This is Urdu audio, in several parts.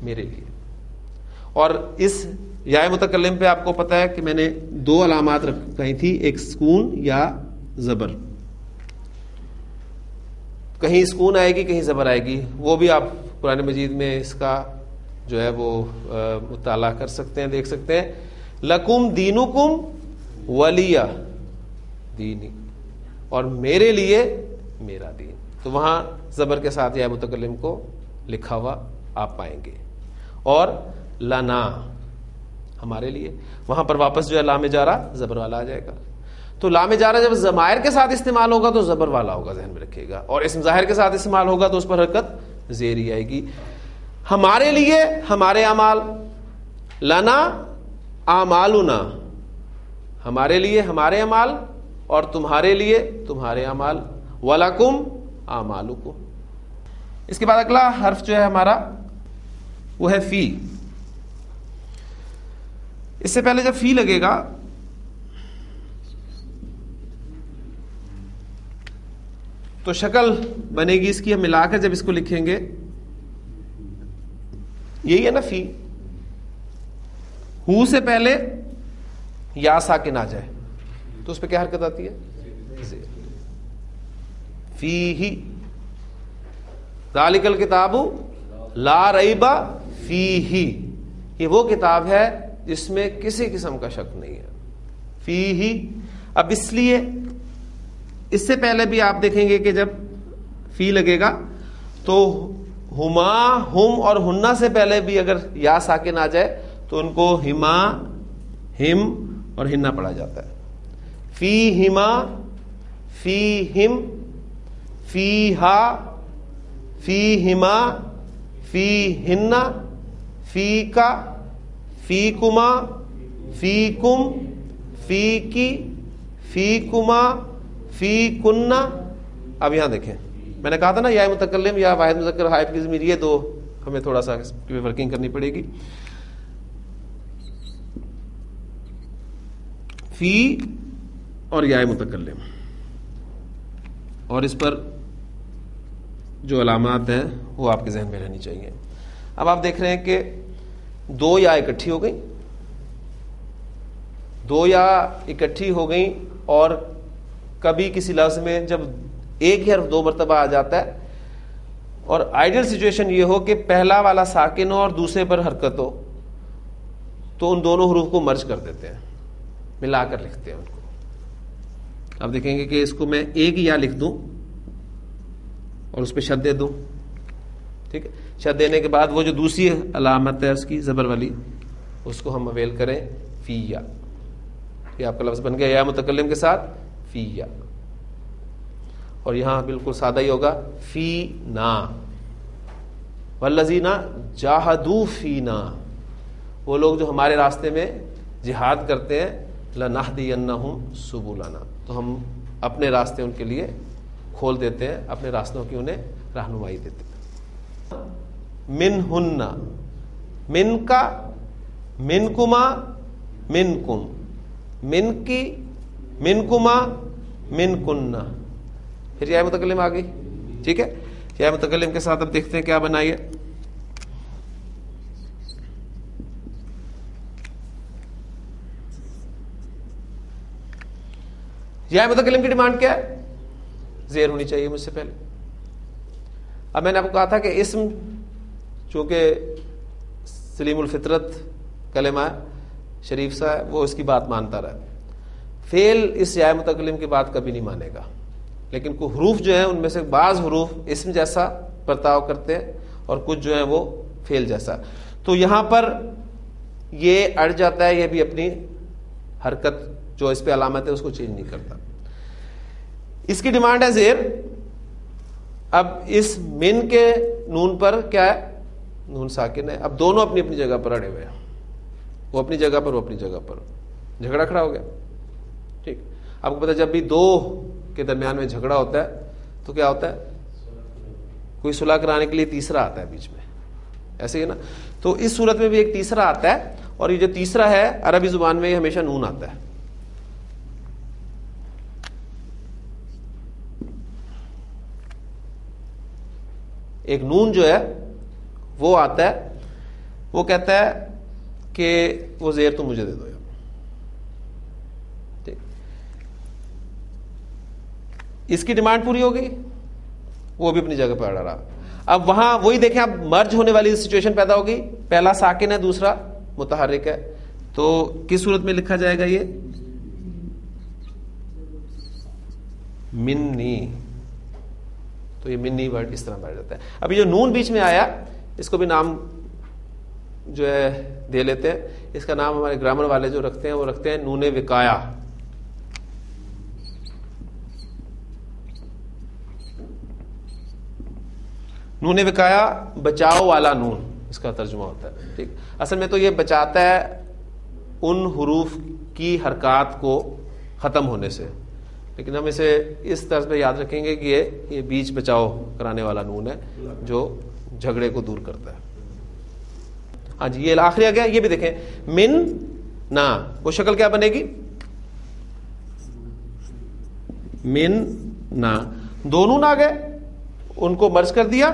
میرے لیے. اور اس یا متکلم پہ آپ کو پتا ہے کہ میں نے دو علامات کہی تھی, ایک سکون یا زبر. کہیں سکون آئے گی کہیں زبر آئے گی, وہ بھی آپ قرآن مجید میں اس کا جو ہے وہ مطالعہ کر سکتے ہیں, دیکھ سکتے ہیں. لکم دینکم ولی دینی, اور میرے لیے میرا دین. تو وہاں زبر کے ساتھ یا متکلم کو لکھا ہوا آپ پائیں گے. اور لنا ہمارے لیے, وہاں پر واپس جو ہے لام جارہ زبر والا آ جائے گا. تو لام جارہ جب ضمائر کے ساتھ استعمال ہوگا تو زبر والا ہوگا, ذہن میں رکھیے گا. اور اسم ظاہر کے ساتھ استعمال ہوگا تو اس پر حرکت زیری آئے گی. ہمارے لیے ہمارے اعمال, لنا اعمالنا, ہمارے لیے ہمارے اعمال اور تمہارے لیے تمہارے اعمال. ولکم اعمالکم. اس کے بعد اگلا حرف جو ہے ہمارا وہ ہے فی. اس سے پہلے جب فی لگے گا تو شکل بنے گی اس کی, ہم ملا کر جب اس کو لکھیں گے, یہی ہے نا فی. ہو سے پہلے یا ساکن آ جائے تو اس پہ کیا حرکت آتی ہے؟ فی ہی. ذالک الکتاب لا ریب فیہ, یہ وہ کتاب ہے جس میں کسی قسم کا شک نہیں ہے. فی ہی. اب اس لیے اس سے پہلے بھی آپ دیکھیں گے کہ جب فی لگے گا تو ہما, ہم اور ہننا سے پہلے بھی اگر یا ساکن آ جائے تو ان کو ہما, ہم اور ہننا پڑھا جاتا ہے. فی ہما, فی ہم, فی ہا, فی ہما, فی ہننا, فی کا, فی کما, فی کم, فی کی, فی کما, فی کننا. اب یہاں دیکھیں, میں نے کہا تھا نا یا متکلم یا واحد مذکر غائب کی ضمیر, یہ دو ہمیں تھوڑا سا ورکنگ کرنی پڑے گی. فی اور یا متکلم, اور اس پر جو علامات ہیں وہ آپ کے ذہن میں رہنی چاہیے. اب آپ دیکھ رہے ہیں کہ دو یا اکٹھی ہو گئی, دو یا اکٹھی ہو گئی, اور کبھی کسی لفظ میں جب ایک ہی حرف دو مرتبہ آ جاتا ہے اور آئیڈیل سچویشن یہ ہو کہ پہلا والا ساکن ہو اور دوسرے پر حرکت ہو, تو ان دونوں حروف کو مرج کر دیتے ہیں, ملا کر لکھتے ہیں ان کو. آپ دیکھیں گے کہ اس کو میں ایک یا لکھ دوں اور اس پہ شد دے دوں, ٹھیک ہے. شد دینے کے بعد وہ جو دوسری علامت ہے اس کی زبر والی, اس کو ہم اویل کریں فی یا. یہ آپ کا لفظ بن گیا یا متکلم کے ساتھ فی یا. اور یہاں بالکل سادہ ہی ہوگا فی نا. والذین جاہدوا فینا, وہ لوگ جو ہمارے راستے میں جہاد کرتے ہیں, لنہدینہم سبلنا, تو ہم اپنے راستے ان کے لیے کھول دیتے ہیں, اپنے راستوں کی انہیں رہنمائی دیتے ہیں. من ہن, من کا, من کما, من کم, من کی, من کما, من کننا. پھر یا متکلم آ گئی, ٹھیک ہے. یا متکلم کے ساتھ اب دیکھتے ہیں کیا بنائیے. یا متکلم کی ڈیمانڈ کیا ہے؟ زیر ہونی چاہیے مجھ سے پہلے. اب میں نے آپ کو کہا تھا کہ اسم چونکہ سلیم الفطرت کلمہ شریف سا ہے, وہ اس کی بات مانتا رہا. فعل اس یا متکلم کی بات کبھی نہیں مانے گا, لیکن کچھ حروف جو ہیں ان میں سے بعض حروف اسم جیسا برتاؤ کرتے ہیں اور کچھ جو ہیں وہ فعل جیسا. تو یہاں پر یہ اڑ جاتا ہے, یہ بھی اپنی حرکت جو اس پہ علامت ہے اس کو چینج نہیں کرتا. اس کی ڈیمانڈ ہے زیر. اب اس من کے نون پر کیا ہے؟ نون ساکن ہے. اب دونوں اپنی اپنی جگہ پر اڑے ہوئے ہیں, وہ اپنی جگہ پر, وہ اپنی جگہ پر. جھگڑا کھڑا ہو گیا, ٹھیک. آپ کو پتا جب بھی دو کے درمیان میں جھگڑا ہوتا ہے تو کیا ہوتا ہے؟ کوئی صلح کرانے کے لیے تیسرا آتا ہے بیچ میں, ایسے ہی نا. تو اس صورت میں بھی ایک تیسرا آتا ہے, اور یہ جو تیسرا ہے عربی زبان میں یہ ہمیشہ نون آتا ہے. ایک نون جو ہے وہ آتا ہے وہ کہتا ہے کہ وہ زیر تم مجھے دے دو. اس کی ڈیمانڈ پوری ہو گئی, وہ بھی اپنی جگہ پہ اڑا رہا. اب وہاں وہی دیکھیں, اب مرج ہونے والی سچویشن پیدا ہوگی, پہلا ساکن ہے دوسرا متحرک ہے, تو کس صورت میں لکھا جائے گا یہ منی, تو یہ منی ورڈ اس طرح بیٹھ جاتا ہے. ابھی جو نون بیچ میں آیا اس کو بھی نام جو ہے دے لیتے ہیں, اس کا نام ہمارے گرامر والے جو رکھتے ہیں وہ رکھتے ہیں نون وقایا. نون وقایا بچاؤ والا نون اس کا ترجمہ ہوتا ہے. ٹھیک, اصل میں تو یہ بچاتا ہے ان حروف کی حرکات کو ختم ہونے سے, لیکن ہم اسے اس طرز پہ یاد رکھیں گے کہ یہ بیچ بچاؤ کرانے والا نون ہے جو جھگڑے کو دور کرتا ہے. ہاں جی, یہ آخری آ گیا. یہ بھی دیکھیں من نا, وہ شکل کیا بنے گی من نا, دو نون آ گئے, ان کو مرج کر دیا,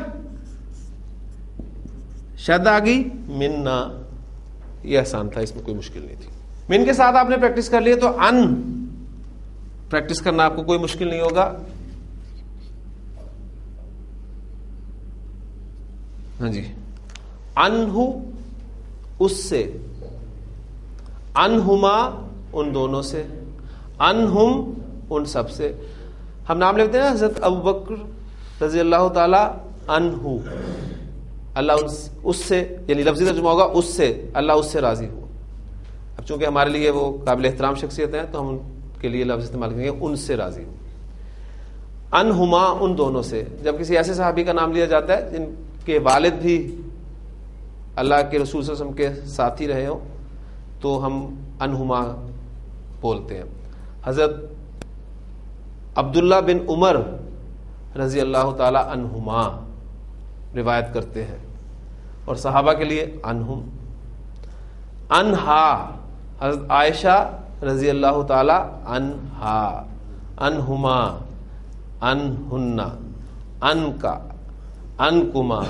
شد آ گئی من نا. یہ آسان تھا, اس میں کوئی مشکل نہیں تھی. من کے ساتھ آپ نے پریکٹس کر لیا تو ان پریکٹس کرنا آپ کو کوئی مشکل نہیں ہوگا. ہاں جی, انہو اس سے, انہما ان دونوں سے, انہم ان سب سے. ہم نام لیتے ہیں نا حضرت ابو بکر رضی اللہ تعالی عنہ, اللہ اس سے, یعنی لفظی ترجمہ ہوگا اس سے, اللہ اس سے راضی ہو. اب چونکہ ہمارے لیے وہ قابل احترام شخصیت ہیں تو ہم ان کے لیے لفظ استعمال کریں گے ان سے راضی ہو. انہما ان دونوں سے. جب کسی ایسے صحابی کا نام لیا جاتا ہے جن کے والد بھی اللہ کے رسول صلی اللہ علیہ وسلم کے ساتھی رہے ہوں تو ہم انہما بولتے ہیں. حضرت عبداللہ بن عمر رضی اللہ تعالی عنہما روایت کرتے ہیں, اور صحابہ کے لیے انہم. انہا حضرت عائشہ رضی اللہ تعالی عنہا, انہما, انہن, انکا, انکما,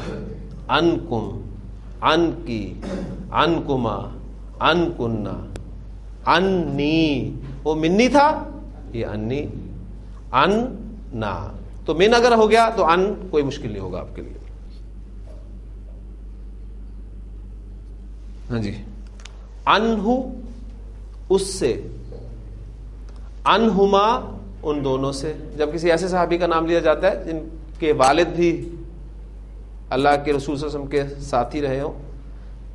انکم, انکی, انکما, انکنہ, انی. وہ منی تھا, یہ انی, ان نا. تو من اگر ہو گیا تو ان کوئی مشکل نہیں ہوگا آپ کے لیے. ہاں جی, انہو اس سے, انہما ان دونوں سے. جب کسی ایسے صحابی کا نام لیا جاتا ہے جن کے والد بھی اللہ کے رسول صلی اللہ علیہ وسلم کے ساتھی رہے ہوں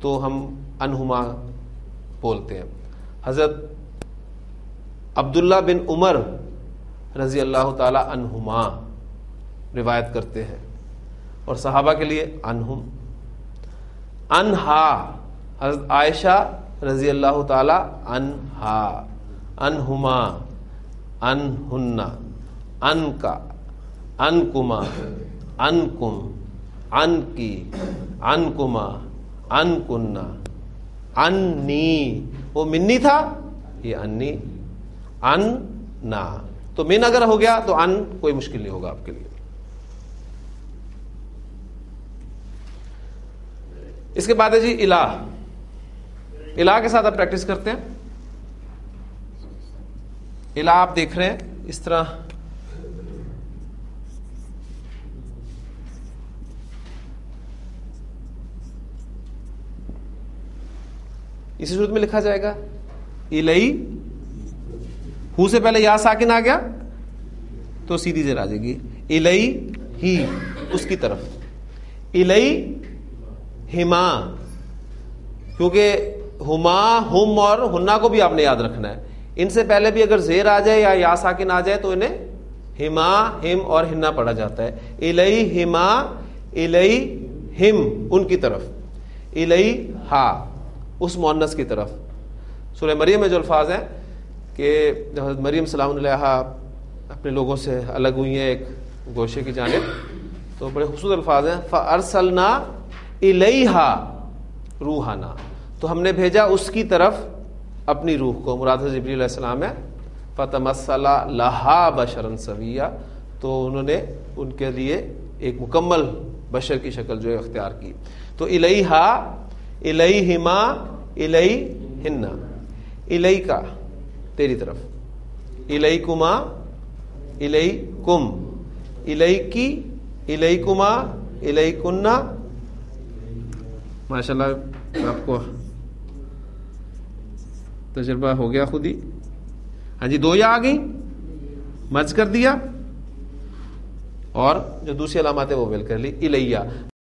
تو ہم انہما بولتے ہیں. حضرت عبداللہ بن عمر رضی اللہ تعالی عنہما روایت کرتے ہیں, اور صحابہ کے لیے انہم. انہا حضرت عائشہ رضی اللہ تعالی عنہا, انہما, انہن, انکا, انکما, انکم, انکی, انکما, انکنہ, انی. وہ منی تھا, یہ انی, ان نا. تو من اگر ہو گیا تو ان کوئی مشکل نہیں ہوگا آپ کے لیے. اس کے بعد ہے جی الہ. الہ کے ساتھ آپ پریکٹس کرتے ہیں. الہ آپ دیکھ رہے ہیں اس طرح اسی صورت میں لکھا جائے گا. الہی, ہو سے پہلے یا ساکن آ گیا تو سیدھی زیر آ جائے گی. الہی ہی, اس کی طرف. الہی ہما, کیونکہ ہما, ہم اور ہنا کو بھی آپ نے یاد رکھنا ہے. ان سے پہلے بھی اگر زیر آ جائے یا ساکن آ جائے تو انہیں ہما, ہم اور ہنا پڑھا جاتا ہے. الہی ہما, الہی ہم ان کی طرف, الہی ہا اس مؤنث کی طرف. سورہ مریم میں جو الفاظ ہیں کہ جب حضرت مریم سلام علیہا اپنے لوگوں سے الگ ہوئی ہیں ایک گوشے کی جانب, تو بڑے خوبصورت الفاظ ہیں. فَأَرْسَلْنَا إِلَيْهَا روحنا, تو ہم نے بھیجا اس کی طرف اپنی روح کو. مراد حضرت جبریل علیہ السلام ہے. فَتَمَثَّلَ لَهَا بَشَرًا سَوِيًّا, تو انہوں نے ان کے لیے ایک مکمل بشر کی شکل جو ہے اختیار کی. تو الیہا, الیہما الیہن، الیکا تیری طرف، الیکما الیکم، الیکی الیکما الیکن. ماشاء اللہ آپ کو تجربہ ہو گیا خود ہی. ہاں جی، 2 یا آ گئی، مرج کر دیا، اور جو دوسری علامات ہے وہ مل کر لی. الیہ.